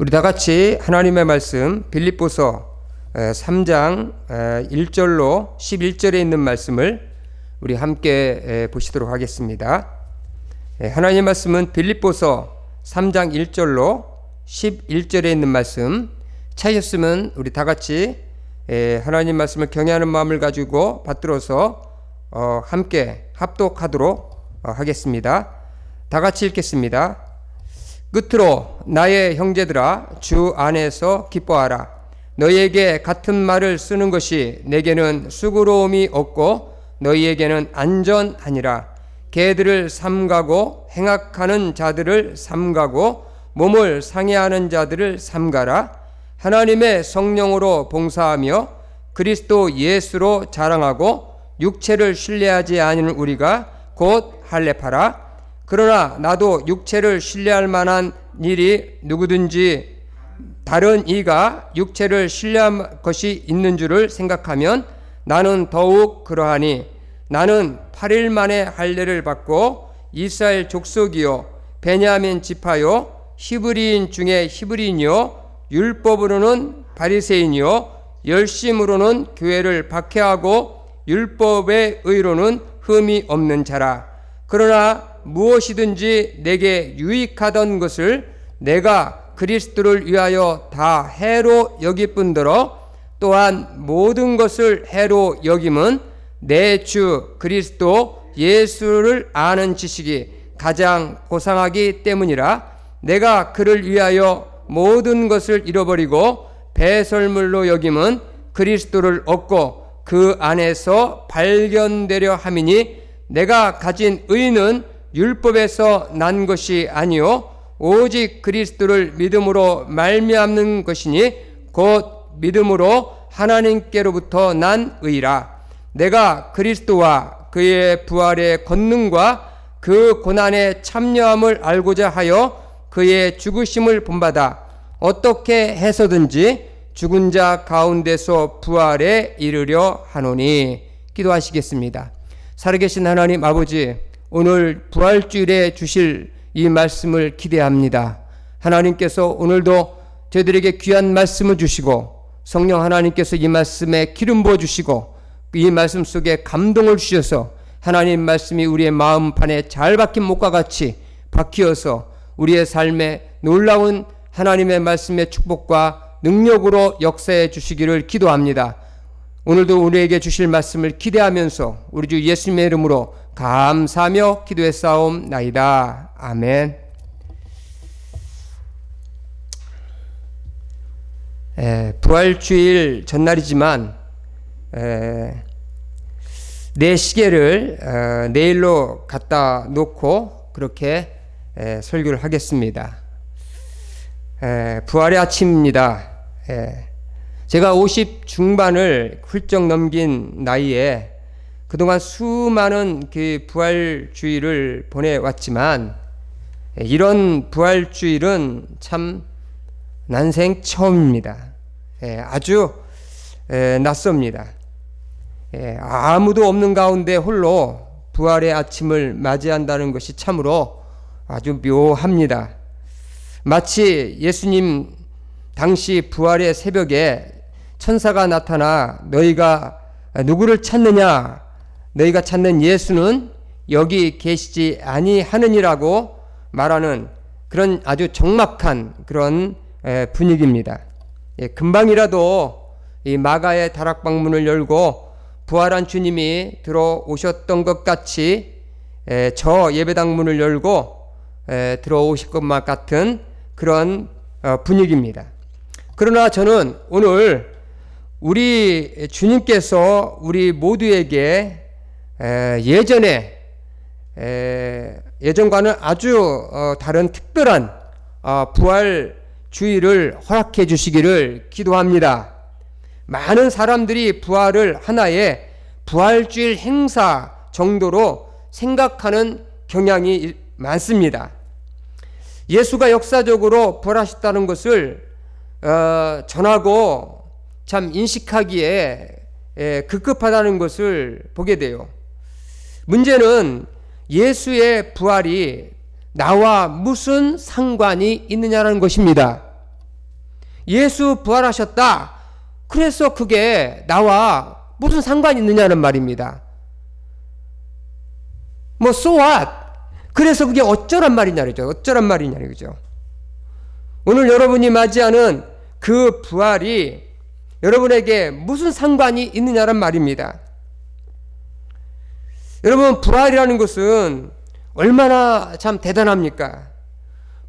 우리 다 같이 하나님의 말씀 빌립보서 3장 1절로 11절에 있는 말씀을 우리 함께 보시도록 하겠습니다. 하나님의 말씀은 빌립보서 3장 1절로 11절에 있는 말씀 찾으셨으면 우리 다 같이 하나님 말씀을 경외하는 마음을 가지고 받들어서 함께 합독하도록 하겠습니다. 다 같이 읽겠습니다. 끝으로 나의 형제들아, 주 안에서 기뻐하라. 너희에게 같은 말을 쓰는 것이 내게는 수고로움이 없고 너희에게는 안전하니라. 개들을 삼가고 행악하는 자들을 삼가고 몸을 상해하는 자들을 삼가라. 하나님의 성령으로 봉사하며 그리스도 예수로 자랑하고 육체를 신뢰하지 않는 우리가 곧 할례파라. 그러나 나도 육체를 신뢰할 만한 일이 누구든지 다른 이가 육체를 신뢰할 것이 있는 줄을 생각하면 나는 더욱 그러하니 나는 8일 만에 할례를 받고 이스라엘 족속이요 베냐민 지파요 히브리인 중에 히브리인이요 율법으로는 바리새인이요 열심으로는 교회를 박해하고 율법의 의로는 흠이 없는 자라. 그러나 무엇이든지 내게 유익하던 것을 내가 그리스도를 위하여 다 해로 여길 뿐더러 또한 모든 것을 해로 여김은 내 주 그리스도 예수를 아는 지식이 가장 고상하기 때문이라. 내가 그를 위하여 모든 것을 잃어버리고 배설물로 여김은 그리스도를 얻고 그 안에서 발견되려 함이니 내가 가진 의는 율법에서 난 것이 아니요 오직 그리스도를 믿음으로 말미암는 것이니 곧 믿음으로 하나님께로부터 난 의라. 내가 그리스도와 그의 부활의 권능과 그 고난의 참여함을 알고자 하여 그의 죽으심을 본받아 어떻게 해서든지 죽은 자 가운데서 부활에 이르려 하노니. 기도하시겠습니다. 살아계신 하나님 아버지, 오늘 부활주일에 주실 이 말씀을 기대합니다. 하나님께서 오늘도 저희들에게 귀한 말씀을 주시고 성령 하나님께서 이 말씀에 기름 부어주시고 이 말씀 속에 감동을 주셔서 하나님 말씀이 우리의 마음판에 잘 박힌 못과 같이 박히어서 우리의 삶에 놀라운 하나님의 말씀의 축복과 능력으로 역사해 주시기를 기도합니다. 오늘도 우리에게 주실 말씀을 기대하면서 우리 주 예수님의 이름으로 감사하며 기도했사옵나이다. 아멘. 부활주일 전날이지만 내 시계를 내일로 갖다 놓고 그렇게 설교를 하겠습니다. 부활의 아침입니다. 제가 50 중반을 훌쩍 넘긴 나이에 그동안 수많은 그 부활주일을 보내왔지만 이런 부활주일은 참 난생 처음입니다. 아주 낯섭니다. 아무도 없는 가운데 홀로 부활의 아침을 맞이한다는 것이 참으로 아주 묘합니다. 마치 예수님 당시 부활의 새벽에 천사가 나타나 너희가 누구를 찾느냐? 너희가 찾는 예수는 여기 계시지 아니하느니라고 말하는 그런 아주 적막한 그런 분위기입니다. 금방이라도 이 마가의 다락방문을 열고 부활한 주님이 들어오셨던 것 같이 저 예배당 문을 열고 들어오실 것만 같은 그런 분위기입니다. 그러나 저는 오늘 우리 주님께서 우리 모두에게 예전과는 아주 다른 특별한 부활 주일을 허락해 주시기를 기도합니다. 많은 사람들이 부활을 하나의 부활주일 행사 정도로 생각하는 경향이 많습니다. 예수가 역사적으로 부활하셨다는 것을 전하고 참 인식하기에 급급하다는 것을 보게 돼요. 문제는 예수의 부활이 나와 무슨 상관이 있느냐는 것입니다. 예수 부활하셨다. 그래서 그게 나와 무슨 상관이 있느냐는 말입니다. 뭐 so what? 그래서 그게 어쩌란 말이냐죠. 어쩌란 말이냐죠. 오늘 여러분이 맞이하는 그 부활이 여러분에게 무슨 상관이 있느냐란 말입니다. 여러분, 부활이라는 것은 얼마나 참 대단합니까?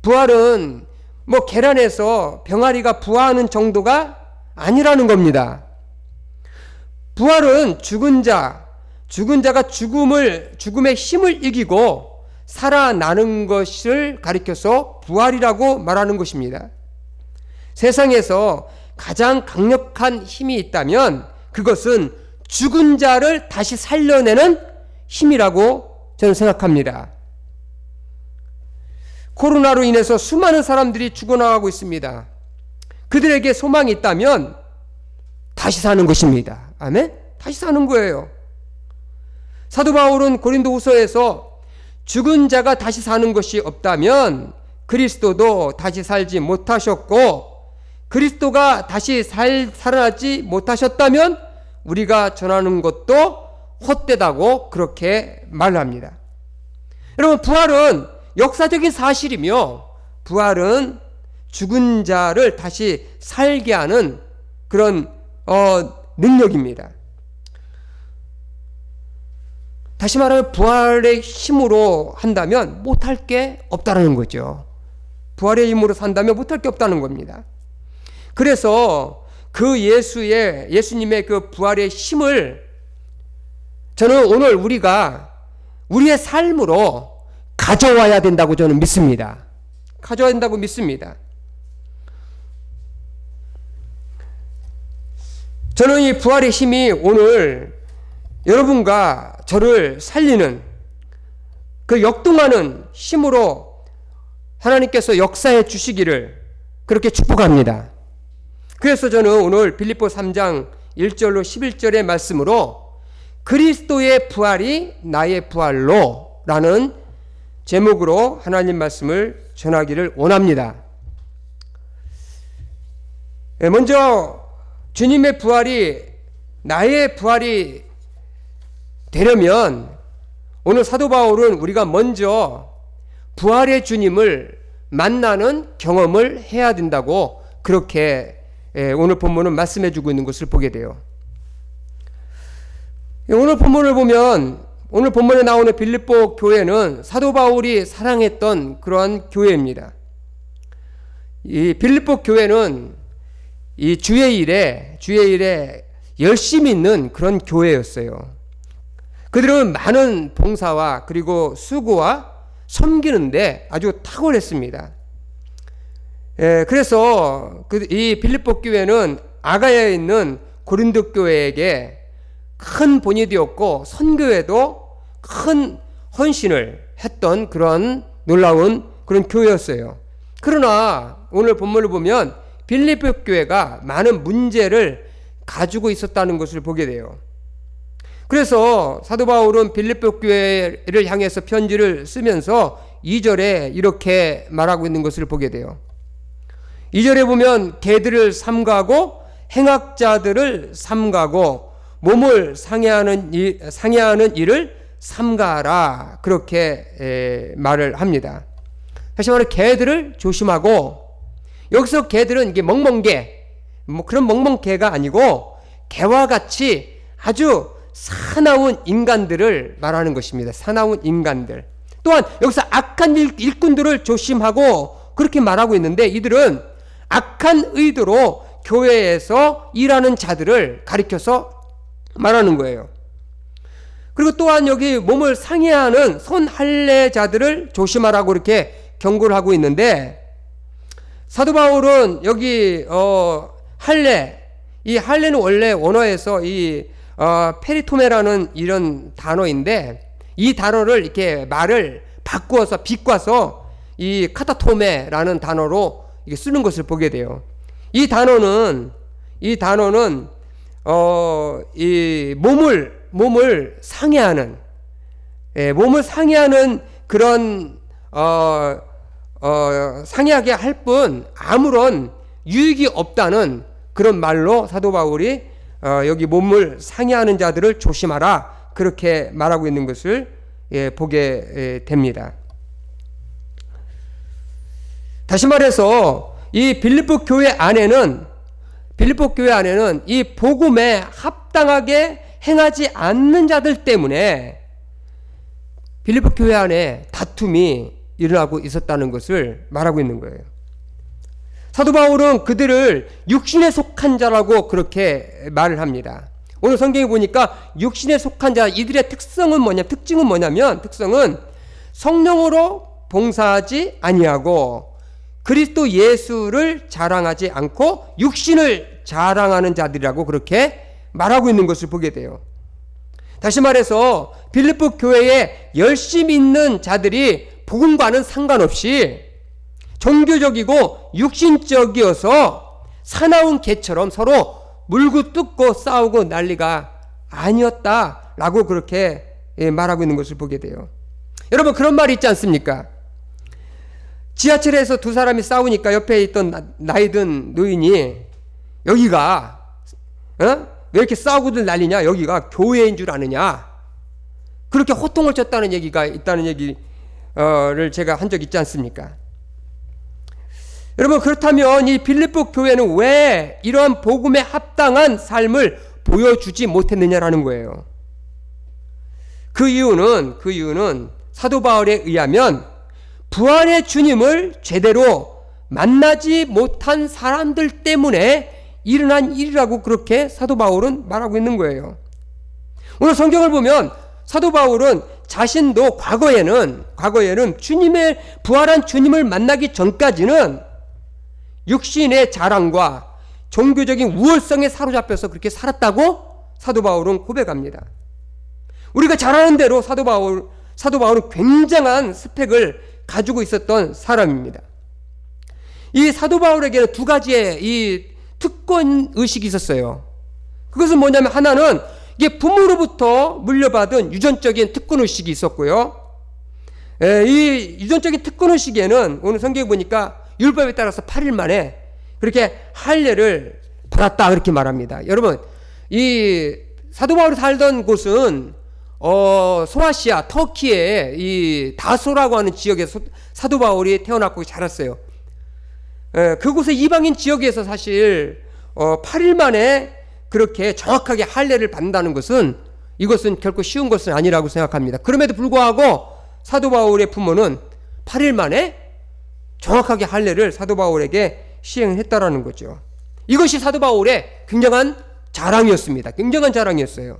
부활은 뭐 계란에서 병아리가 부화하는 정도가 아니라는 겁니다. 부활은 죽은 자가 죽음의 힘을 이기고 살아나는 것을 가리켜서 부활이라고 말하는 것입니다. 세상에서 가장 강력한 힘이 있다면 그것은 죽은 자를 다시 살려내는 힘이라고 저는 생각합니다. 코로나로 인해서 수많은 사람들이 죽어나가고 있습니다. 그들에게 소망이 있다면 다시 사는 것입니다. 아멘? 다시 사는 거예요. 사도 바울은 고린도후서에서 죽은 자가 다시 사는 것이 없다면 그리스도도 다시 살지 못하셨고, 그리스도가 다시 살아나지 못하셨다면 우리가 전하는 것도 헛되다고 그렇게 말합니다. 여러분, 부활은 역사적인 사실이며 부활은 죽은 자를 다시 살게 하는 그런 능력입니다. 다시 말하면 부활의 힘으로 한다면 못할 게 없다는 거죠. 부활의 힘으로 산다면 못할 게 없다는 겁니다. 그래서 그 예수님의 그 부활의 힘을 저는 오늘 우리가 우리의 삶으로 가져와야 된다고 저는 믿습니다. 가져와야 된다고 믿습니다. 저는 이 부활의 힘이 오늘 여러분과 저를 살리는 그 역동하는 힘으로 하나님께서 역사해 주시기를 그렇게 축복합니다. 그래서 저는 오늘 빌립보 3장 1절로 11절의 말씀으로 그리스도의 부활이 나의 부활로 라는 제목으로 하나님 말씀을 전하기를 원합니다. 먼저 주님의 부활이 나의 부활이 되려면 오늘 사도 바울은 우리가 먼저 부활의 주님을 만나는 경험을 해야 된다고 그렇게 오늘 본문은 말씀해 주고 있는 것을 보게 돼요. 오늘 본문을 보면 오늘 본문에 나오는 빌립보 교회는 사도 바울이 사랑했던 그러한 교회입니다. 이 빌립보 교회는 이 주의 일에 열심히 있는 그런 교회였어요. 그들은 많은 봉사와 그리고 수고와 섬기는데 아주 탁월했습니다. 그래서 이 빌립보 교회는 아가야에 있는 고린도 교회에게 큰 본이 되었고 선교에도 큰 헌신을 했던 그런 놀라운 그런 교회였어요. 그러나 오늘 본문을 보면 빌립보 교회가 많은 문제를 가지고 있었다는 것을 보게 돼요. 그래서 사도 바울은 빌립보 교회를 향해서 편지를 쓰면서 2절에 이렇게 말하고 있는 것을 보게 돼요. 2절에 보면 개들을 삼가고 행악자들을 삼가고 몸을 상해하는 일을 삼가라, 그렇게 말을 합니다. 다시 말해 개들을 조심하고, 여기서 개들은 이게 멍멍개, 뭐 그런 멍멍개가 아니고 개와 같이 아주 사나운 인간들을 말하는 것입니다. 사나운 인간들. 또한 여기서 악한 일꾼들을 조심하고 그렇게 말하고 있는데, 이들은 악한 의도로 교회에서 일하는 자들을 가리켜서 말하는 거예요. 그리고 또한 여기 몸을 상해하는 손할례자들을 조심하라고 이렇게 경고를 하고 있는데, 사도 바울은 여기 이 할례는 원래 원어에서 이 페리토메라는 이런 단어인데, 이 단어를 이렇게 말을 바꾸어서 비꼬아서 이 카타토메라는 단어로 이게 쓰는 것을 보게 돼요. 이 단어는 이 몸을 상해하는, 몸을 상해하는 그런 상해하게 할 뿐 아무런 유익이 없다는 그런 말로 사도 바울이 여기 몸을 상해하는 자들을 조심하라 그렇게 말하고 있는 것을 보게 됩니다. 다시 말해서 이 빌립보 교회 안에는 이 복음에 합당하게 행하지 않는 자들 때문에 빌립보 교회 안에 다툼이 일어나고 있었다는 것을 말하고 있는 거예요. 사도 바울은 그들을 육신에 속한 자라고 그렇게 말을 합니다. 오늘 성경에 보니까 육신에 속한 자, 이들의 특징은 뭐냐면 성령으로 봉사하지 아니하고 그리스도 예수를 자랑하지 않고 육신을 자랑하는 자들이라고 그렇게 말하고 있는 것을 보게 돼요. 다시 말해서 빌립보 교회에 열심히 있는 자들이 복음과는 상관없이 종교적이고 육신적이어서 사나운 개처럼 서로 물고 뜯고 싸우고 난리가 아니었다라고 그렇게 말하고 있는 것을 보게 돼요. 여러분, 그런 말이 있지 않습니까? 지하철에서 두 사람이 싸우니까 옆에 있던 나이든 노인이 여기가 왜 이렇게 싸우고들 난리냐? 여기가 교회인 줄 아느냐? 그렇게 호통을 쳤다는 얘기가 있다는 얘기를 제가 한 적 있지 않습니까? 여러분, 그렇다면 이 빌립보 교회는 왜 이러한 복음에 합당한 삶을 보여주지 못했느냐라는 거예요. 그 이유는 사도 바울에 의하면 부활의 주님을 제대로 만나지 못한 사람들 때문에 일어난 일이라고 그렇게 사도 바울은 말하고 있는 거예요. 오늘 성경을 보면 사도 바울은 자신도 과거에는 부활한 주님을 만나기 전까지는 육신의 자랑과 종교적인 우월성에 사로잡혀서 그렇게 살았다고 사도 바울은 고백합니다. 우리가 잘 아는 대로 사도 바울은 굉장한 스펙을 가지고 있었던 사람입니다. 이 사도 바울에게는 두 가지의 이 특권 의식이 있었어요. 그것은 뭐냐면, 하나는 이게 부모로부터 물려받은 유전적인 특권 의식이 있었고요. 이 유전적인 특권 의식에는 오늘 성경에 보니까 율법에 따라서 8일 만에 그렇게 할례를 받았다 그렇게 말합니다. 여러분, 이 사도 바울이 살던 곳은 소아시아 터키의 이 다소라고 하는 지역에서 사도 바울이 태어났고 자랐어요. 그곳의 이방인 지역에서 사실 8일 만에 그렇게 정확하게 할례를 받는다는 것은 이것은 결코 쉬운 것은 아니라고 생각합니다. 그럼에도 불구하고 사도 바울의 부모는 8일 만에 정확하게 할례를 사도 바울에게 시행했다라는 거죠. 이것이 사도 바울의 굉장한 자랑이었습니다. 굉장한 자랑이었어요.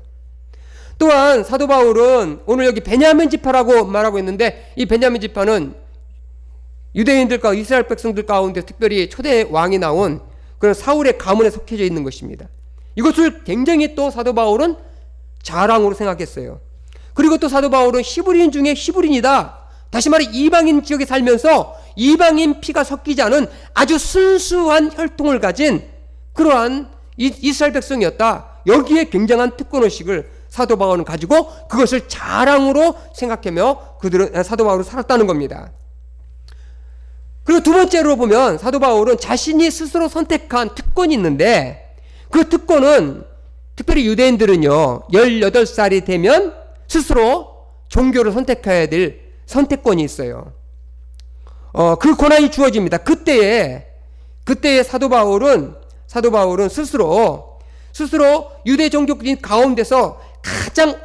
또한 사도 바울은 오늘 여기 베냐민 지파라고 말하고 있는데, 이 베냐민 지파는 유대인들과 이스라엘 백성들 가운데 특별히 초대 왕이 나온 그런 사울의 가문에 속해져 있는 것입니다. 이것을 굉장히 또 사도 바울은 자랑으로 생각했어요. 그리고 또 사도 바울은 히브리인 중에 히브리인이다. 다시 말해 이방인 지역에 살면서 이방인 피가 섞이지 않은 아주 순수한 혈통을 가진 그러한 이스라엘 백성이었다. 여기에 굉장한 특권의식을 사도 바울은 가지고 그것을 자랑으로 생각하며 사도 바울은 살았다는 겁니다. 그리고 두 번째로 보면 사도 바울은 자신이 스스로 선택한 특권이 있는데, 그 특권은 특별히 유대인들은요 18살이 되면 스스로 종교를 선택해야 될 선택권이 있어요. 그 권한이 주어집니다. 그때에 사도 바울은 스스로 유대 종교인 가운데서 가장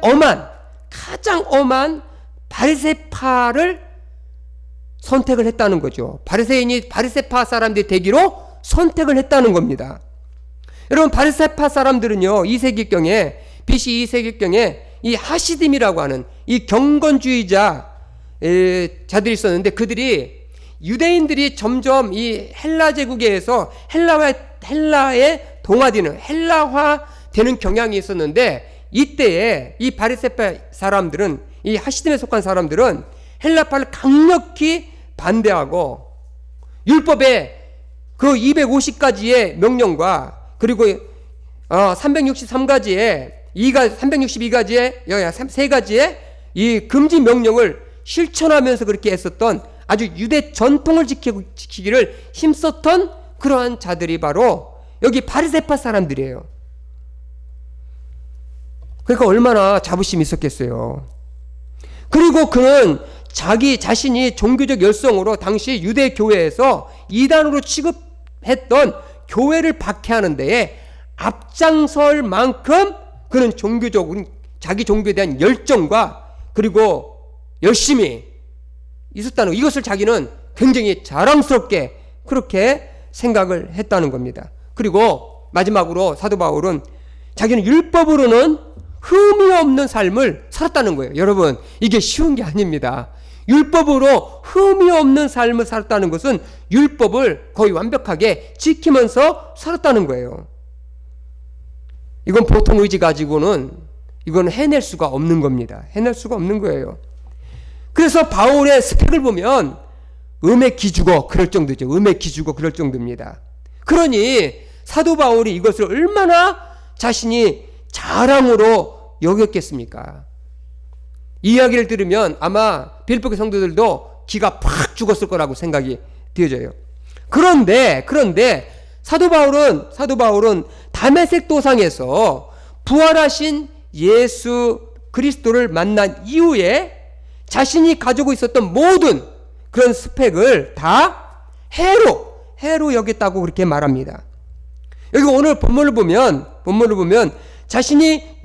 엄한 바리새파를 선택을 했다는 거죠. 바리새파 사람들이 되기로 선택을 했다는 겁니다. 여러분, 바리새파 사람들은요 BC 2세기경에 이 하시딤이라고 하는 이 경건주의자 자들이 있었는데, 그들이 유대인들이 점점 이 헬라 제국에서 헬라에 동화되는 헬라화되는 경향이 있었는데, 이때에 이 바리새파 사람들은, 이 하시딤에 속한 사람들은 헬라파를 강력히 반대하고 율법의 그 250가지의 명령과 그리고 362가지의 세 가지의 이 금지 명령을 실천하면서 그렇게 했었던, 아주 유대 전통을 지키기를 힘썼던 그러한 자들이 바로 여기 바리새파 사람들이에요. 그러니까 얼마나 자부심이 있었겠어요. 그리고 그는 자신이 종교적 열성으로 당시 유대 교회에서 이단으로 취급했던 교회를 박해하는 데에 앞장설 만큼 그는 자기 종교에 대한 열정과 그리고 열심히 있었다는 것, 이것을 자기는 굉장히 자랑스럽게 그렇게 생각을 했다는 겁니다. 그리고 마지막으로 사도 바울은 자기는 율법으로는 흠이 없는 삶을 살았다는 거예요. 여러분, 이게 쉬운 게 아닙니다. 율법으로 흠이 없는 삶을 살았다는 것은 율법을 거의 완벽하게 지키면서 살았다는 거예요. 이건 보통 의지 가지고는 이건 해낼 수가 없는 겁니다. 해낼 수가 없는 거예요. 그래서 바울의 스펙을 보면 음에 기죽어 그럴 정도죠. 음에 기죽어 그럴 정도입니다. 그러니 사도 바울이 이것을 얼마나 자신이 자랑으로 여겼겠습니까? 이 이야기를 들으면 아마 빌립보 성도들도 기가 팍 죽었을 거라고 생각이 되어져요. 그런데 사도 바울은 다메섹 도상에서 부활하신 예수 그리스도를 만난 이후에 자신이 가지고 있었던 모든 그런 스펙을 다 해로 여겼다고 그렇게 말합니다. 여기 오늘 본문을 보면 자신이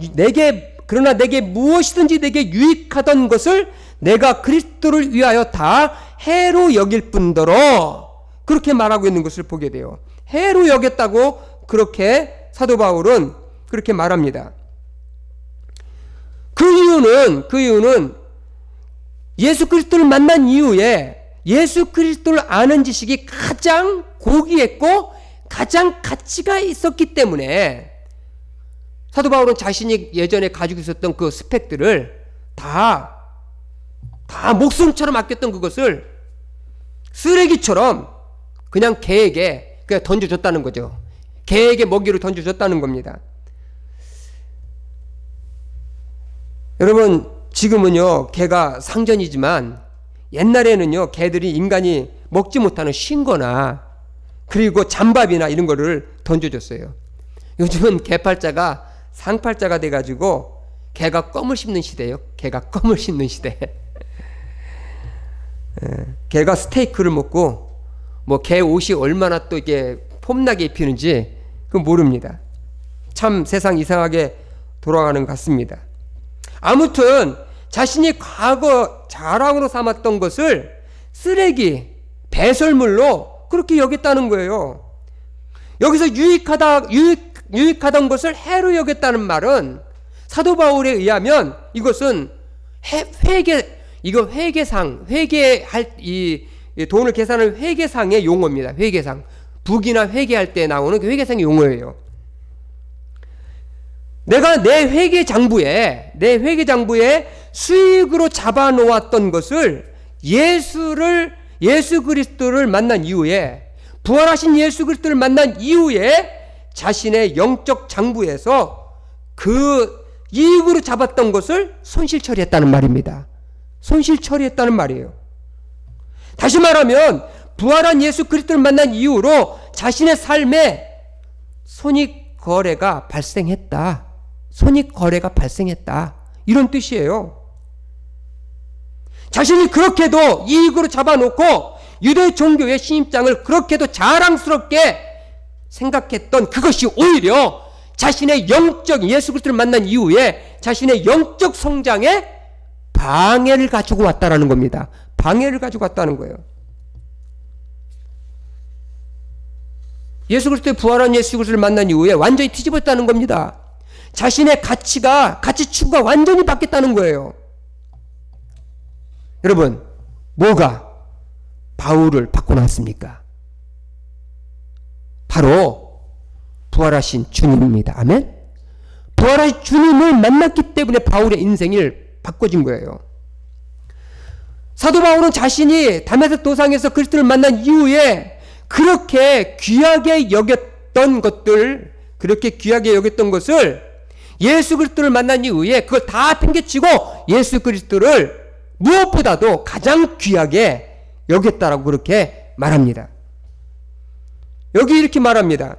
그러나 내게 무엇이든지 내게 유익하던 것을 내가 그리스도를 위하여 다 해로 여길 뿐더러 그렇게 말하고 있는 것을 보게 돼요. 해로 여겼다고 그렇게 사도 바울은 그렇게 말합니다. 그 이유는 예수 그리스도를 만난 이후에 예수 그리스도를 아는 지식이 가장 고귀했고 가장 가치가 있었기 때문에 사도 바울은 자신이 예전에 가지고 있었던 그 스펙들을 다 목숨처럼 아꼈던 그것을 쓰레기처럼 그냥 개에게 그냥 던져줬다는 거죠. 개에게 먹이로 던져줬다는 겁니다. 여러분, 지금은요 개가 상전이지만 옛날에는요 개들이 인간이 먹지 못하는 쉰거나 그리고 잠밥이나 이런 거를 던져줬어요. 요즘은 개팔자가 상팔자가 돼가지고 개가 껌을 씹는 시대예요. 개가 껌을 씹는 시대. 개가 스테이크를 먹고 뭐 개 옷이 얼마나 또 이게 폼나게 입히는지 그건 모릅니다. 참 세상 이상하게 돌아가는 것 같습니다. 아무튼 자신이 과거 자랑으로 삼았던 것을 쓰레기, 배설물로 그렇게 여겼다는 거예요. 여기서 유익하던 것을 해로 여겼다는 말은 사도 바울에 의하면 이것은 회계할 이 돈을 계산하는 회계상의 용어입니다. 회계상. 북이나 회계할 때 나오는 그 회계상의 용어예요. 내가 내 회계장부에 수익으로 잡아놓았던 것을 예수 그리스도를 만난 이후에 부활하신 예수 그리스도를 만난 이후에 자신의 영적 장부에서 그 이익으로 잡았던 것을 손실 처리했다는 말입니다. 손실 처리했다는 말이에요. 다시 말하면 부활한 예수 그리스도를 만난 이후로 자신의 삶에 손익거래가 발생했다. 이런 뜻이에요. 자신이 그렇게도 이익으로 잡아놓고 유대 종교의 신입장을 그렇게도 자랑스럽게 생각했던 그것이 오히려 자신의 예수 그리스도를 만난 이후에 자신의 영적 성장에 방해를 가지고 왔다라는 겁니다. 방해를 가지고 왔다는 거예요. 예수 그리스도의 부활한 예수 그리스도를 만난 이후에 완전히 뒤집었다는 겁니다. 자신의 가치추구가 완전히 바뀌었다는 거예요. 여러분, 뭐가 바울을 바꿔놨습니까? 바로 부활하신 주님입니다. 아멘? 부활하신 주님을 만났기 때문에 바울의 인생을 바꿔진 거예요. 사도 바울은 자신이 다메섹 도상에서 그리스도를 만난 이후에 그렇게 귀하게 여겼던 것을 예수 그리스도를 만난 이후에 그걸 다 팽개치고 예수 그리스도를 무엇보다도 가장 귀하게 여겼다라고 그렇게 말합니다. 여기 이렇게 말합니다.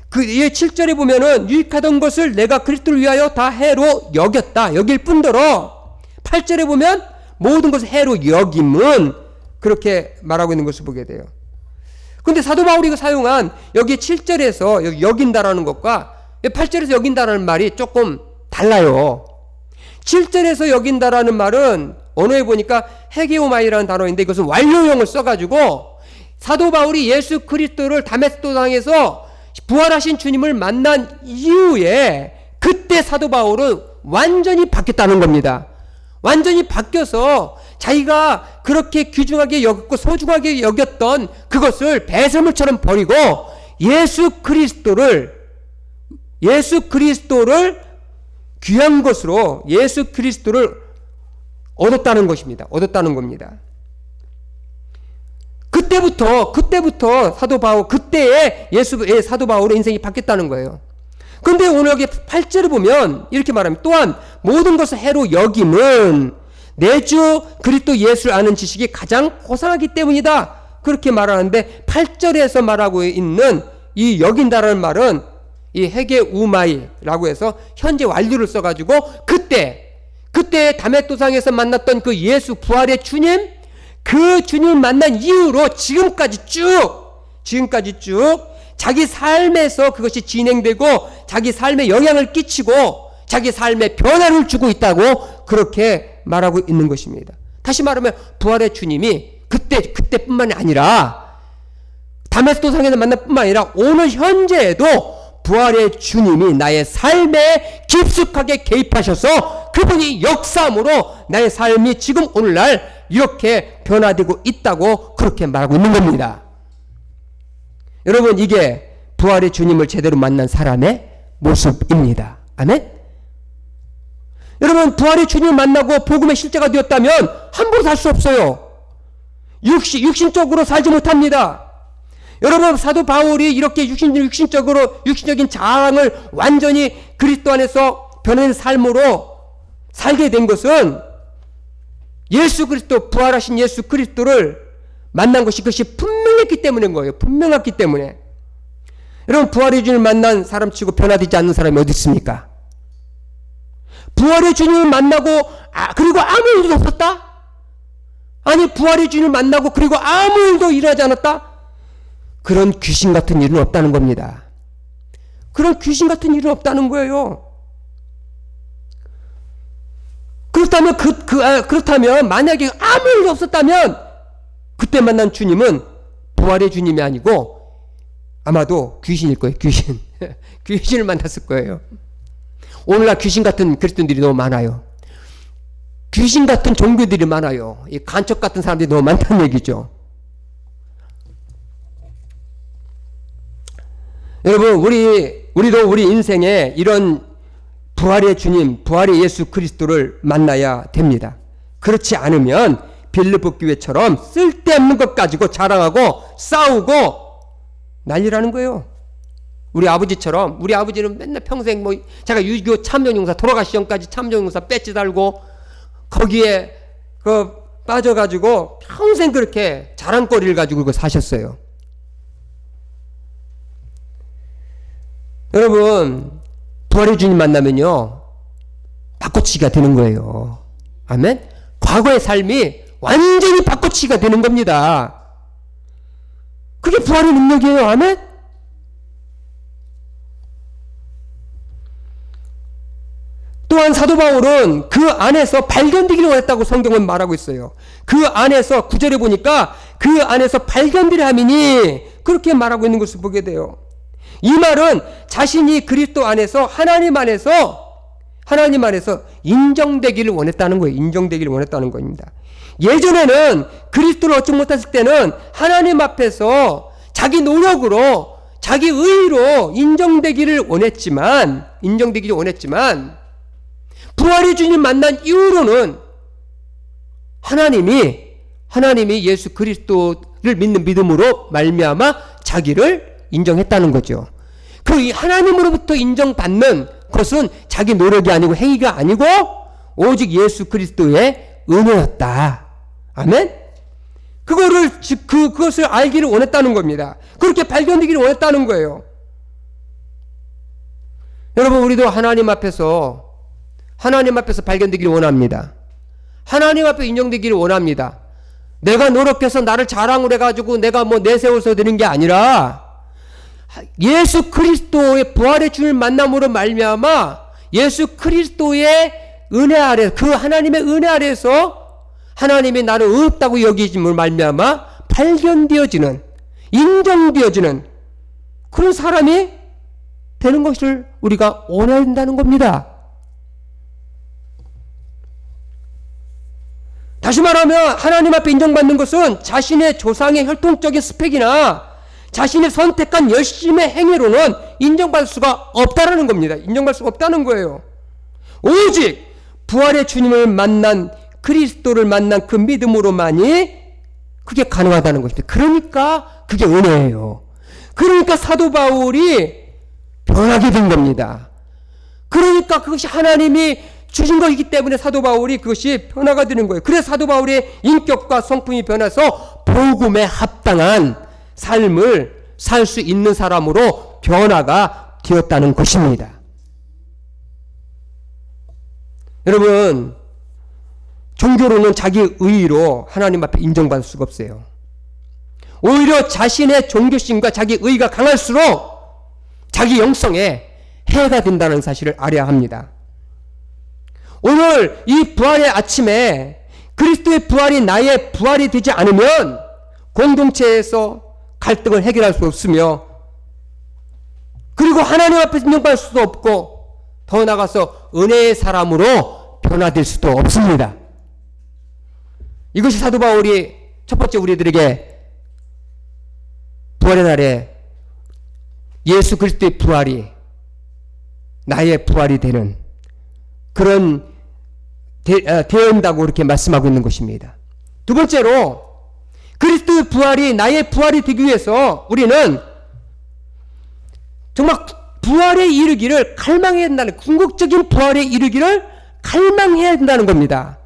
그 7절에 보면은 유익하던 것을 내가 그리스도를 위하여 다 해로 여겼다. 여길 뿐더러 8절에 보면 모든 것을 해로 여김은 그렇게 말하고 있는 것을 보게 돼요. 근데 사도 바울이 사용한 여기 7절에서 여기 여긴다라는 것과 8절에서 여긴다라는 말이 조금 달라요. 7절에서 여긴다라는 말은 언어에 보니까 헤게오마이라는 단어인데 이것은 완료형을 써가지고 사도 바울이 예수 그리스도를 다메스코 당에서 부활하신 주님을 만난 이후에 그때 사도 바울은 완전히 바뀌었다는 겁니다. 완전히 바뀌어서 자기가 그렇게 귀중하게 여겼고 소중하게 여겼던 그것을 배설물처럼 버리고 예수 그리스도를 귀한 것으로 예수 그리스도를 얻었다는 것입니다. 얻었다는 겁니다. 그때부터 사도 바울, 그때의 예수의 사도 바울의 인생이 바뀌었다는 거예요. 근데 오늘 여기 8절을 보면 이렇게 말합니다. 또한 모든 것을 해로 여김은 내 주 그리스도 예수를 아는 지식이 가장 고상하기 때문이다. 그렇게 말하는데 8절에서 말하고 있는 이 여긴다라는 말은 이 헤게우마이라고 해서 현재 완료를 써가지고 그때 다메토상에서 만났던 그 예수 부활의 주님, 그 주님을 만난 이후로 지금까지 쭉 자기 삶에서 그것이 진행되고 자기 삶에 영향을 끼치고 자기 삶에 변화를 주고 있다고 그렇게 말하고 있는 것입니다. 다시 말하면 부활의 주님이 그때뿐만이 아니라 다메스코상에서 만날 뿐만 아니라 오늘 현재에도 부활의 주님이 나의 삶에 깊숙하게 개입하셔서 그분이 역사함으로 나의 삶이 지금 오늘날 이렇게 변화되고 있다고 그렇게 말하고 있는 겁니다. 여러분, 이게 부활의 주님을 제대로 만난 사람의 모습입니다. 아멘? 여러분, 부활의 주님을 만나고 복음의 실제가 되었다면 함부로 살 수 없어요. 육신적으로 살지 못합니다. 여러분, 사도 바울이 이렇게 육신적인 자랑을 완전히 그리스도 안에서 변한 삶으로 살게 된 것은 예수 그리스도, 부활하신 예수 그리스도를 만난 것이 그것이 분명했기 때문인 거예요. 분명했기 때문에. 여러분, 부활의 주님을 만난 사람치고 변화되지 않는 사람이 어디 있습니까? 부활의 주님을 만나고 그리고 아무 일도 없었다? 아니, 부활의 주님을 만나고 그리고 아무 일도 일하지 않았다? 그런 귀신 같은 일은 없다는 겁니다. 그런 귀신 같은 일은 없다는 거예요. 그렇다면 만약에 아무 일도 없었다면 그때 만난 주님은 부활의 주님이 아니고 아마도 귀신일 거예요. 귀신. 귀신을 만났을 거예요. 오늘날 귀신 같은 그리스도인들이 너무 많아요. 귀신 같은 종교들이 많아요. 이 간첩 같은 사람들이 너무 많다는 얘기죠. 여러분, 우리도 우리 인생에 이런 부활의 주님, 부활의 예수 그리스도를 만나야 됩니다. 그렇지 않으면 빌립보 교회처럼 쓸데없는 것 가지고 자랑하고 싸우고 난리라는 거예요. 우리 아버지처럼, 우리 아버지는 맨날 평생 제가 6.25 참전용사 돌아가시 전까지 참전용사 배지 달고 거기에 빠져가지고 평생 그렇게 자랑거리를 가지고 사셨어요. 여러분, 부활의 주님 만나면요 바꿔치기가 되는 거예요. 아멘? 과거의 삶이 완전히 바꿔치기가 되는 겁니다. 그게 부활의 능력이에요. 아멘? 또한 사도 바울은 그 안에서 발견되기를 원했다고 성경은 말하고 있어요. 그 안에서 9절에 보니까 그 안에서 발견되려 함이니 그렇게 말하고 있는 것을 보게 돼요. 이 말은 자신이 그리스도 안에서 하나님 안에서 인정되기를 원했다는 거예요. 인정되기를 원했다는 겁니다. 예전에는 그리스도를 얻지 못했을 때는 하나님 앞에서 자기 노력으로 자기 의로 인정되기를 원했지만 부활의 주님 만난 이후로는 하나님이 예수 그리스도를 믿는 믿음으로 말미암아 자기를 인정했다는 거죠. 그 하나님으로부터 인정받는 것은 자기 노력이 아니고 행위가 아니고 오직 예수 그리스도의 은혜였다. 아멘? 그것을 알기를 원했다는 겁니다. 그렇게 발견되기를 원했다는 거예요. 여러분, 우리도 하나님 앞에서 발견되기를 원합니다. 하나님 앞에 인정되기를 원합니다. 내가 노력해서 나를 자랑을 해가지고 내가 내세워서 되는 게 아니라 예수 그리스도의 부활의 주를 만남으로 말미암아 예수 그리스도의 은혜 아래, 그 하나님의 은혜 아래에서 하나님이 나를 없다고 여기심을 말미암아 발견되어지는, 인정되어지는 그런 사람이 되는 것을 우리가 원해야 된다는 겁니다. 다시 말하면 하나님 앞에 인정받는 것은 자신의 조상의 혈통적인 스펙이나 자신이 선택한 열심의 행위로는 인정받을 수가 없다는 겁니다. 인정받을 수가 없다는 거예요. 오직 부활의 주님을 만난, 그리스도를 만난 그 믿음으로만이 그게 가능하다는 것입니다. 그러니까 그게 은혜예요. 그러니까 사도 바울이 변하게 된 겁니다. 그러니까 그것이 하나님이 주신 것이기 때문에 사도 바울이 그것이 변화가 되는 거예요. 그래서 사도 바울의 인격과 성품이 변해서 복음에 합당한 삶을 살 수 있는 사람으로 변화가 되었다는 것입니다. 여러분, 종교로는 자기 의의로 하나님 앞에 인정받을 수가 없어요. 오히려 자신의 종교심과 자기 의의가 강할수록 자기 영성에 해가 된다는 사실을 알아야 합니다. 오늘 이 부활의 아침에 그리스도의 부활이 나의 부활이 되지 않으면 공동체에서 갈등을 해결할 수 없으며, 그리고 하나님 앞에서 인정받을 수도 없고, 더 나아가서 은혜의 사람으로 변화될 수도 없습니다. 이것이 사도 바울이 첫 번째 우리들에게 부활의 날에 예수 그리스도의 부활이 나의 부활이 되는 그런 되어온다고 그렇게 말씀하고 있는 것입니다. 두 번째로, 그리스도의 부활이 나의 부활이 되기 위해서 우리는 정말 부활에 이르기를 갈망해야 된다는, 궁극적인 부활에 이르기를 갈망해야 된다는 겁니다.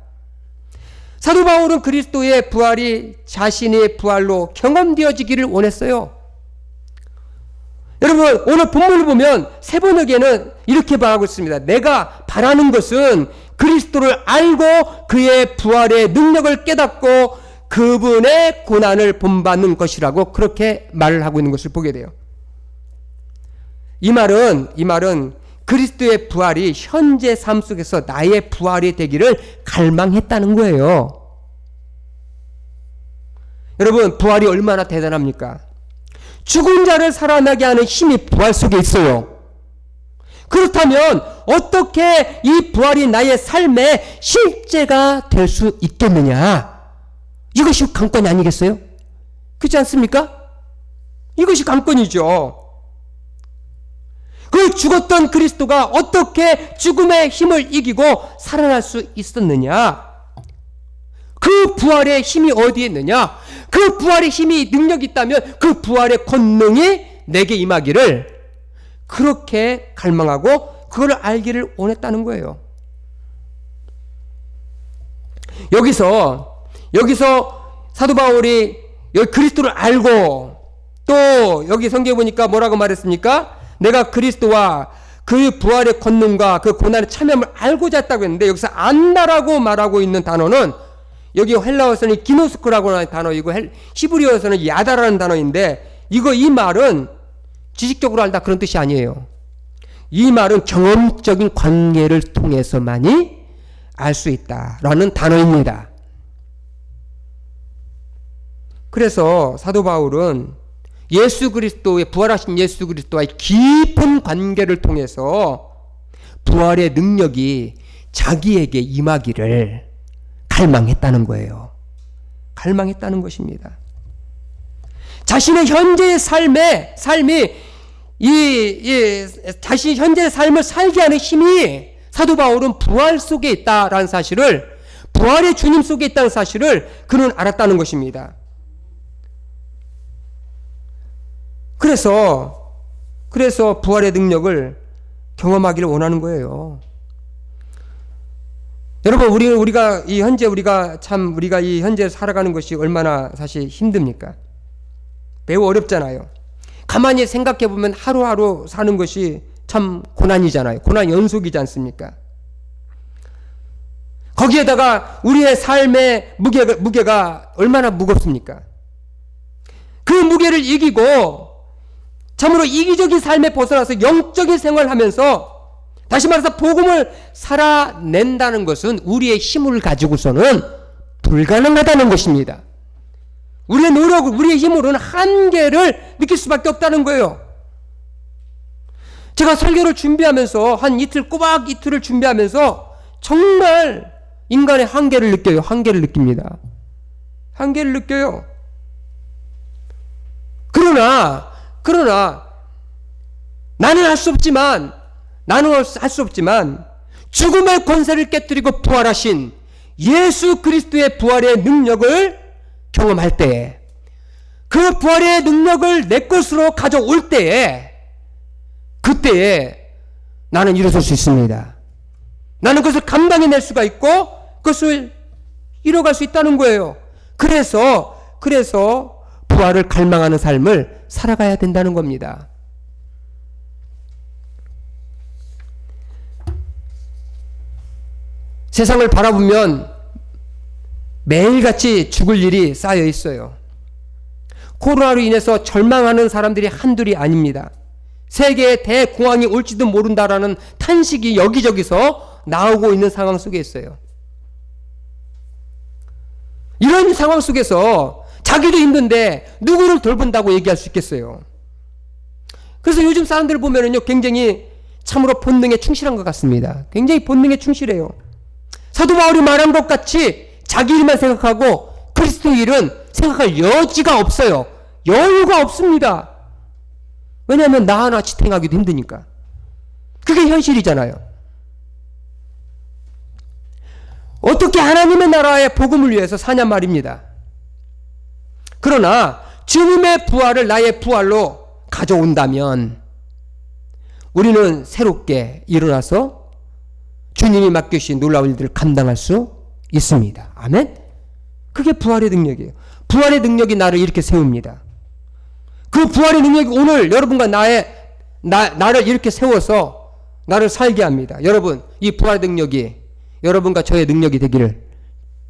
사도 바울은 그리스도의 부활이 자신의 부활로 경험되어지기를 원했어요. 여러분, 오늘 본문을 보면 세 번역에는 이렇게 말하고 있습니다. 내가 바라는 것은 그리스도를 알고 그의 부활의 능력을 깨닫고 그분의 고난을 본받는 것이라고 그렇게 말을 하고 있는 것을 보게 돼요. 이 말은 그리스도의 부활이 현재 삶 속에서 나의 부활이 되기를 갈망했다는 거예요. 여러분, 부활이 얼마나 대단합니까? 죽은 자를 살아나게 하는 힘이 부활 속에 있어요. 그렇다면 어떻게 이 부활이 나의 삶의 실제가 될 수 있겠느냐? 이것이 관건이 아니겠어요? 그렇지 않습니까? 이것이 관건이죠. 그 죽었던 그리스도가 어떻게 죽음의 힘을 이기고 살아날 수 있었느냐? 그 부활의 힘이 어디에 있느냐? 그 부활의 힘이 능력이 있다면 그 부활의 권능이 내게 임하기를 그렇게 갈망하고 그걸 알기를 원했다는 거예요. 여기서 사도 바울이 여기 그리스도를 알고, 또 여기 성경에 보니까 뭐라고 말했습니까? 내가 그리스도와 그 부활의 권능과 그 고난의 참여함을 알고자 했다고 했는데, 여기서 안다라고 말하고 있는 단어는 여기 헬라어에서는 기노스코라고 하는 단어이고 히브리어에서는 야다라는 단어인데, 이 말은 지식적으로 알다 그런 뜻이 아니에요. 이 말은 경험적인 관계를 통해서만이 알 수 있다라는 단어입니다. 그래서 사도 바울은 예수 그리스도의 부활하신 예수 그리스도와의 깊은 관계를 통해서 부활의 능력이 자기에게 임하기를 갈망했다는 거예요. 갈망했다는 것입니다. 자신의 현재의 삶이 자신의 현재의 삶을 살게 하는 힘이 사도 바울은 부활 속에 있다라는 사실을, 부활의 주님 속에 있다는 사실을 그는 알았다는 것입니다. 그래서 부활의 능력을 경험하기를 원하는 거예요. 여러분, 우리가 이 현재 살아가는 것이 얼마나 사실 힘듭니까? 매우 어렵잖아요. 가만히 생각해 보면 하루하루 사는 것이 참 고난이잖아요. 고난 연속이지 않습니까? 거기에다가 우리의 삶의 무게가 얼마나 무겁습니까? 그 무게를 이기고 참으로 이기적인 삶에 벗어나서 영적인 생활을 하면서, 다시 말해서 복음을 살아낸다는 것은 우리의 힘을 가지고서는 불가능하다는 것입니다. 우리의 노력, 우리의 힘으로는 한계를 느낄 수밖에 없다는 거예요. 제가 설교를 준비하면서 꼬박 이틀을 준비하면서 정말 인간의 한계를 느껴요. 한계를 느낍니다. 한계를 느껴요. 그러나 나는 할 수 없지만 죽음의 권세를 깨뜨리고 부활하신 예수 그리스도의 부활의 능력을 경험할 때에, 그 부활의 능력을 내 것으로 가져올 때에, 그때에 나는 일어설 수 있습니다. 나는 그것을 감당해낼 수가 있고 그것을 이뤄갈 수 있다는 거예요. 그래서 부활을 갈망하는 삶을 살아가야 된다는 겁니다. 세상을 바라보면 매일같이 죽을 일이 쌓여 있어요. 코로나로 인해서 절망하는 사람들이 한둘이 아닙니다. 세계의 대공황이 올지도 모른다라는 탄식이 여기저기서 나오고 있는 상황 속에 있어요. 이런 상황 속에서 자기도 힘든데 누구를 돌본다고 얘기할 수 있겠어요. 그래서 요즘 사람들을 보면은요, 굉장히 참으로 본능에 충실한 것 같습니다. 굉장히 본능에 충실해요. 사도 바울이 말한 것 같이 자기 일만 생각하고 그리스도 일은 생각할 여지가 없어요. 여유가 없습니다. 왜냐하면 나 하나 지탱하기도 힘드니까. 그게 현실이잖아요. 어떻게 하나님의 나라의 복음을 위해서 사냐 말입니다. 그러나 주님의 부활을 나의 부활로 가져온다면 우리는 새롭게 일어나서 주님이 맡겨주신 놀라운 일들을 감당할 수 있습니다. 아멘? 그게 부활의 능력이에요. 부활의 능력이 나를 이렇게 세웁니다. 그 부활의 능력이 오늘 여러분과 나를 이렇게 세워서 나를 살게 합니다. 여러분, 이 부활의 능력이 여러분과 저의 능력이 되기를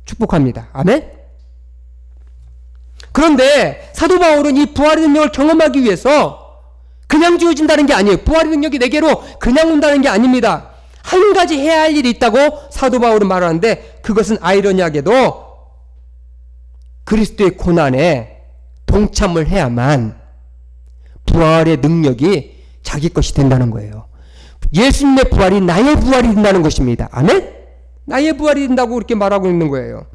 축복합니다. 아멘? 그런데 사도 바울은 이 부활의 능력을 경험하기 위해서 그냥 주어진다는 게 아니에요. 부활의 능력이 내게로 그냥 온다는 게 아닙니다. 한 가지 해야 할 일이 있다고 사도 바울은 말하는데, 그것은 아이러니하게도 그리스도의 고난에 동참을 해야만 부활의 능력이 자기 것이 된다는 거예요. 예수님의 부활이 나의 부활이 된다는 것입니다. 아멘? 나의 부활이 된다고 그렇게 말하고 있는 거예요.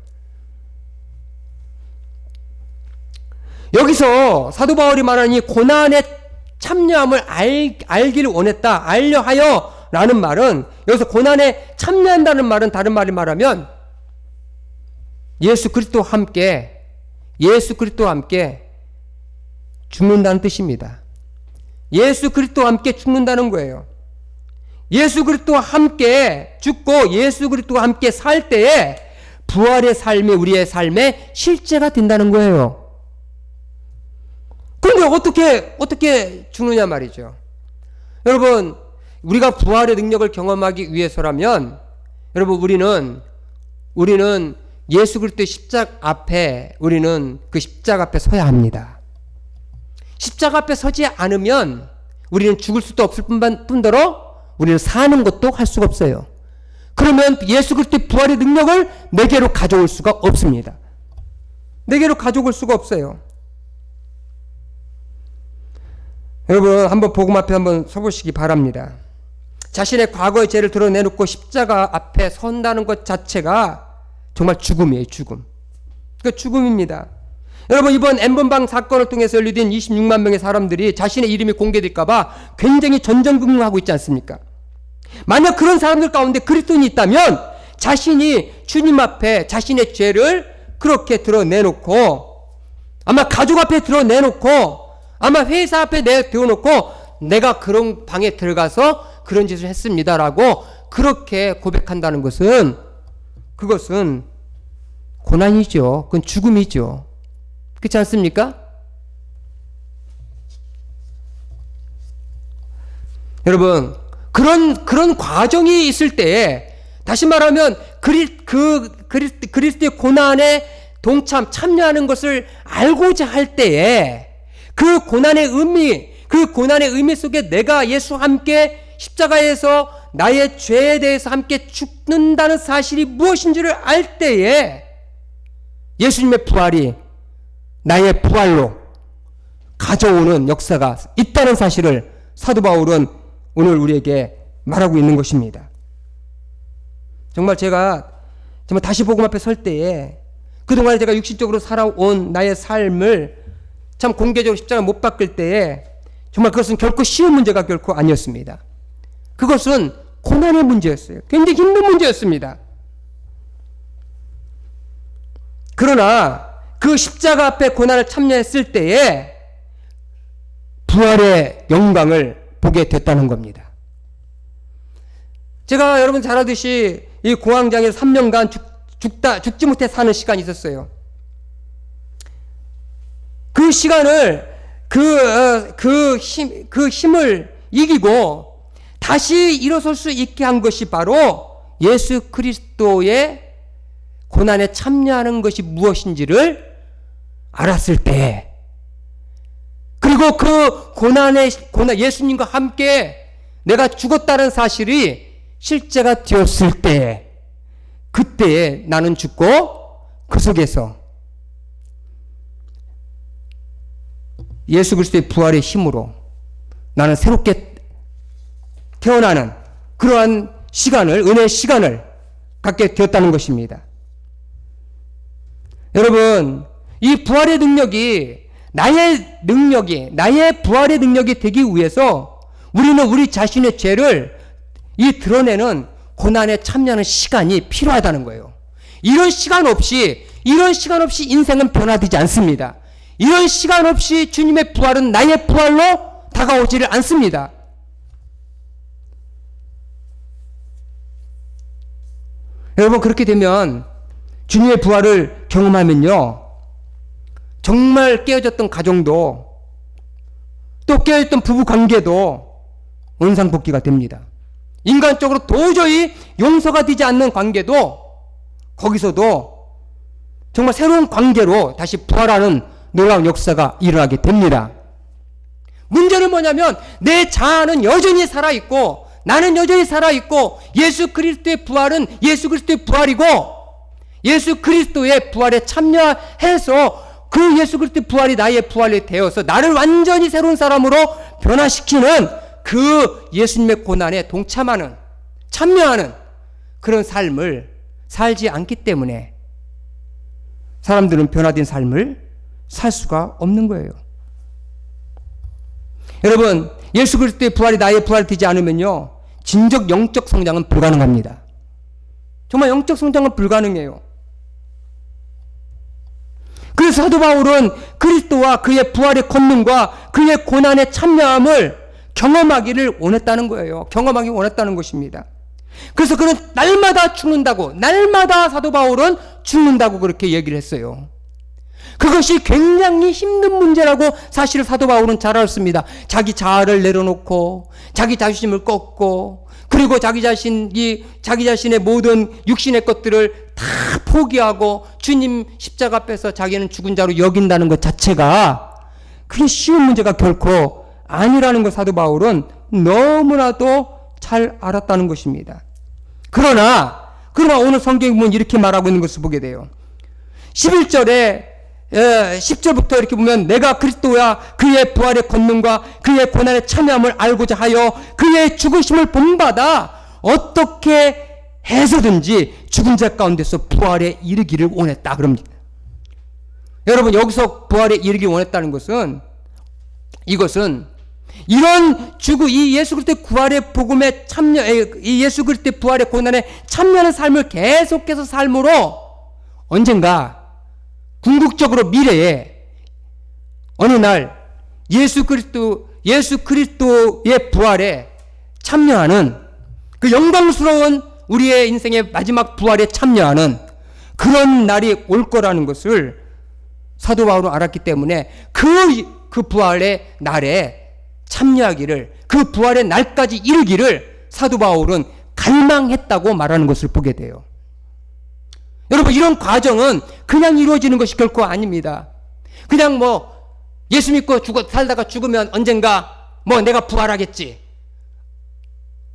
여기서 사도 바울이 말하는 이 고난의 참여함을 알기를 원했다, 알려 하여 라는 말은, 여기서 고난에 참여한다는 말은 다른 말이 말하면 예수 그리스도와 함께 죽는다는 뜻입니다. 예수 그리스도와 함께 죽는다는 거예요. 예수 그리스도와 함께 죽고 예수 그리스도와 함께 살 때에 부활의 삶이 우리의 삶의 실제가 된다는 거예요. 그런데 어떻게 죽느냐 말이죠. 여러분, 우리가 부활의 능력을 경험하기 위해서라면, 여러분, 우리는 예수 그리스도의 십자가 앞에, 우리는 그 십자가 앞에 서야 합니다. 십자가 앞에 서지 않으면 우리는 죽을 수도 없을 뿐더러 우리는 사는 것도 할 수가 없어요. 그러면 예수 그리스도의 부활의 능력을 내게로 가져올 수가 없습니다. 내게로 가져올 수가 없어요. 여러분, 한번 복음 앞에 한번 서보시기 바랍니다. 자신의 과거의 죄를 드러내놓고 십자가 앞에 선다는 것 자체가 정말 죽음이에요. 죽음. 그 죽음입니다. 여러분, 이번 N번방 사건을 통해서 연루된 26만 명의 사람들이 자신의 이름이 공개될까봐 굉장히 전전긍긍하고 있지 않습니까? 만약 그런 사람들 가운데 그리스도인이 있다면 자신이 주님 앞에 자신의 죄를 그렇게 드러내놓고, 아마 가족 앞에 드러내놓고, 아마 회사 앞에 내놓고, 내가 그런 방에 들어가서 그런 짓을 했습니다라고 그렇게 고백한다는 것은 그것은 고난이죠. 그건 죽음이죠. 그렇지 않습니까? 여러분, 그런 과정이 있을 때에, 다시 말하면 그리스도의 고난에 참여하는 것을 알고자 할 때에 그 고난의 의미 속에 내가 예수와 함께 십자가에서 나의 죄에 대해서 함께 죽는다는 사실이 무엇인지를 알 때에 예수님의 부활이 나의 부활로 가져오는 역사가 있다는 사실을 사도 바울은 오늘 우리에게 말하고 있는 것입니다. 정말 제가 다시 복음 앞에 설 때에 그동안 제가 육신적으로 살아온 나의 삶을 참 공개적으로 십자가 못 박을 때에 정말 그것은 결코 쉬운 문제가 결코 아니었습니다. 그것은 고난의 문제였어요. 굉장히 힘든 문제였습니다. 그러나 그 십자가 앞에 고난을 참여했을 때에 부활의 영광을 보게 됐다는 겁니다. 제가 여러분 잘 알듯이 이 공황장애에서 3년간 죽지 못해 사는 시간이 있었어요. 그 시간을 그 힘을 이기고 다시 일어설 수 있게 한 것이 바로 예수 그리스도의 고난에 참여하는 것이 무엇인지를 알았을 때, 그리고 그 고난 예수님과 함께 내가 죽었다는 사실이 실제가 되었을 때, 그때에 나는 죽고 그 속에서 예수 그리스도의 부활의 힘으로 나는 새롭게 태어나는 그러한 은혜의 시간을 갖게 되었다는 것입니다. 여러분, 이 부활의 능력이 나의 부활의 능력이 되기 위해서 우리는 우리 자신의 죄를 드러내는 고난에 참여하는 시간이 필요하다는 거예요. 이런 시간 없이 인생은 변화되지 않습니다. 이런 시간 없이 주님의 부활은 나의 부활로 다가오지를 않습니다. 여러분, 그렇게 되면 주님의 부활을 경험하면요, 정말 깨어졌던 가정도 또 깨어있던 부부 관계도 원상복귀가 됩니다. 인간적으로 도저히 용서가 되지 않는 관계도 거기서도 정말 새로운 관계로 다시 부활하는 놀라운 역사가 일어나게 됩니다. 문제는 뭐냐면 내 자아는 여전히 살아있고 나는 여전히 살아있고 예수 그리스도의 부활은 예수 그리스도의 부활이고 예수 그리스도의 부활에 참여해서 그 예수 그리스도의 부활이 나의 부활이 되어서 나를 완전히 새로운 사람으로 변화시키는 그 예수님의 고난에 참여하는 그런 삶을 살지 않기 때문에 사람들은 변화된 삶을 살 수가 없는 거예요. 여러분, 예수 그리스도의 부활이 나의 부활이 되지 않으면요, 진정 영적 성장은 불가능합니다. 정말 영적 성장은 불가능해요. 그래서 사도 바울은 그리스도와 그의 부활의 권능과 그의 고난의 참여함을 경험하기를 원했다는 거예요. 경험하기 원했다는 것입니다. 그래서 그는 날마다 사도 바울은 죽는다고 그렇게 얘기를 했어요. 그것이 굉장히 힘든 문제라고 사실 사도 바울은 잘 알았습니다. 자기 자아를 내려놓고 자기 자존심을 꺾고 그리고 자기 자신의 모든 육신의 것들을 다 포기하고 주님 십자가 앞에서 자기는 죽은 자로 여긴다는 것 자체가 그게 쉬운 문제가 결코 아니라는 것 사도 바울은 너무나도 잘 알았다는 것입니다. 그러나 오늘 성경에 보면 이렇게 말하고 있는 것을 보게 돼요. 11절에 10절부터 이렇게 보면 내가 그리스도와 그의 부활의 권능과 그의 고난의 참여함을 알고자 하여 그의 죽으심을 본받아 어떻게 해서든지 죽은 자 가운데서 부활에 이르기를 원했다 그럽니다. 여러분, 여기서 부활에 이르기 원했다는 것은 이것은 이 예수 그리스도의 부활의 복음에 이 예수 그리스도의 부활의 고난에 참여하는 삶을 계속해서 삶으로 언젠가 궁극적으로 미래에 어느 날 예수 그리스도의 부활에 참여하는 그 영광스러운 우리의 인생의 마지막 부활에 참여하는 그런 날이 올 거라는 것을 사도 바울은 알았기 때문에 그 부활의 날에 참여하기를, 그 부활의 날까지 이르기를 사도 바울은 갈망했다고 말하는 것을 보게 돼요. 여러분, 이런 과정은 그냥 이루어지는 것이 결코 아닙니다. 그냥 예수 믿고 살다가 죽으면 언젠가 내가 부활하겠지,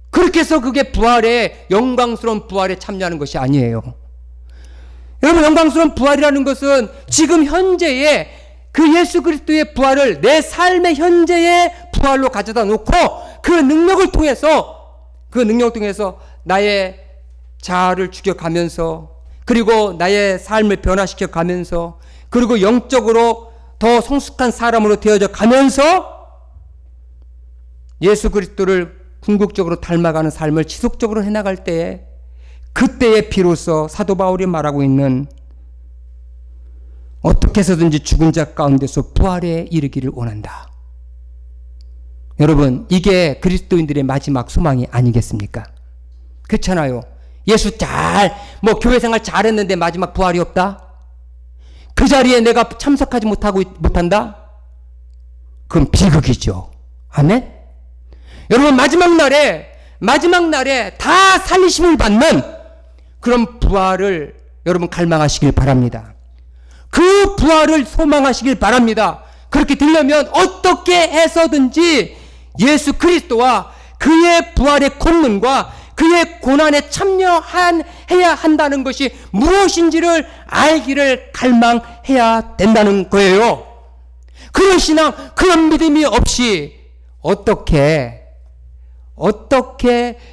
그렇게 해서 그게 부활의, 영광스러운 부활에 참여하는 것이 아니에요. 여러분, 영광스러운 부활이라는 것은 지금 현재의 그 예수 그리스도의 부활을 내 삶의 현재의 부활로 가져다 놓고 그 능력을 통해서 나의 자아를 죽여가면서, 그리고 나의 삶을 변화시켜 가면서, 그리고 영적으로 더 성숙한 사람으로 되어져 가면서 예수 그리스도를 궁극적으로 닮아가는 삶을 지속적으로 해나갈 때에, 그때에 비로소 사도 바울이 말하고 있는 어떻게 해서든지 죽은 자 가운데서 부활에 이르기를 원한다. 여러분, 이게 그리스도인들의 마지막 소망이 아니겠습니까? 그렇잖아요. 예수 교회 생활 잘했는데 마지막 부활이 없다? 그 자리에 내가 참석하지 못한다? 그건 비극이죠. 아멘? 여러분, 마지막 날에 다 살리심을 받는 그런 부활을 여러분 갈망하시길 바랍니다. 그 부활을 소망하시길 바랍니다. 그렇게 되려면 어떻게 해서든지 예수 그리스도와 그의 부활의 권능과 그의 고난에 참여해야 한다는 것이 무엇인지를 알기를 갈망해야 된다는 거예요. 그런 신앙, 그런 믿음이 없이 어떻게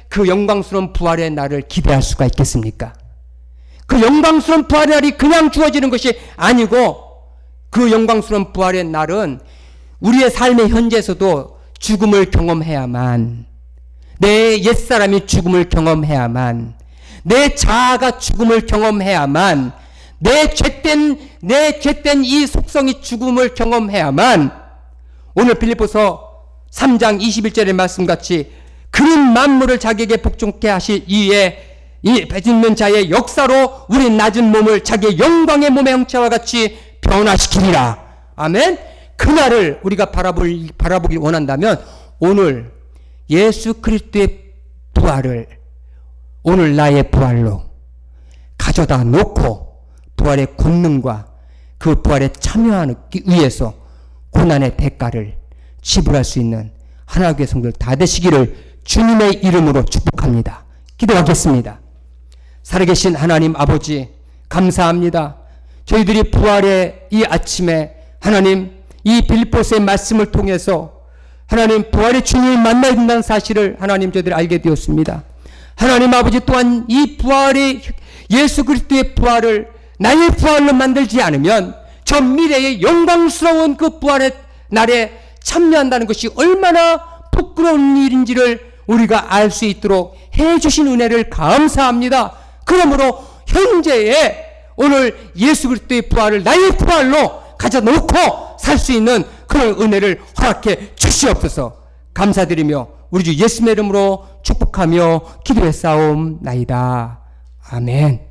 그 영광스러운 부활의 날을 기대할 수가 있겠습니까? 그 영광스러운 부활의 날이 그냥 주어지는 것이 아니고, 그 영광스러운 부활의 날은 우리의 삶의 현재에서도 죽음을 경험해야만, 내 옛사람이 죽음을 경험해야만, 내 자아가 죽음을 경험해야만, 내 죄된 이 속성이 죽음을 경험해야만, 오늘 빌립보서 3장 21절의 말씀같이 그는 만물을 자기에게 복종케 하실 이에 이 빚있는 자의 역사로 우리 낮은 몸을 자기의 영광의 몸의 형체와 같이 변화시키리라. 아멘. 그날을 우리가 바라보길 원한다면 오늘 예수 그리스도의 부활을 오늘 나의 부활로 가져다 놓고 부활의 권능과 그 부활에 참여하기 위해서 고난의 대가를 지불할 수 있는 하나님의 성도들 다 되시기를 주님의 이름으로 축복합니다. 기도하겠습니다. 살아계신 하나님 아버지, 감사합니다. 저희들이 부활의 이 아침에 하나님, 이 빌립보서의 말씀을 통해서 하나님 부활의 주님을 만나야 된다는 사실을 하나님 저희들이 알게 되었습니다. 하나님 아버지, 또한 이 부활의 예수 그리스도의 부활을 나의 부활로 만들지 않으면 저 미래의 영광스러운 그 부활의 날에 참여한다는 것이 얼마나 부끄러운 일인지를 우리가 알 수 있도록 해주신 은혜를 감사합니다. 그러므로 현재의 오늘 예수 그리스도의 부활을 나의 부활로 가져 놓고 살 수 있는 그런 은혜를 허락해 주시옵소서. 감사드리며 우리 주 예수님의 이름으로 축복하며 기도했사옵나이다. 아멘.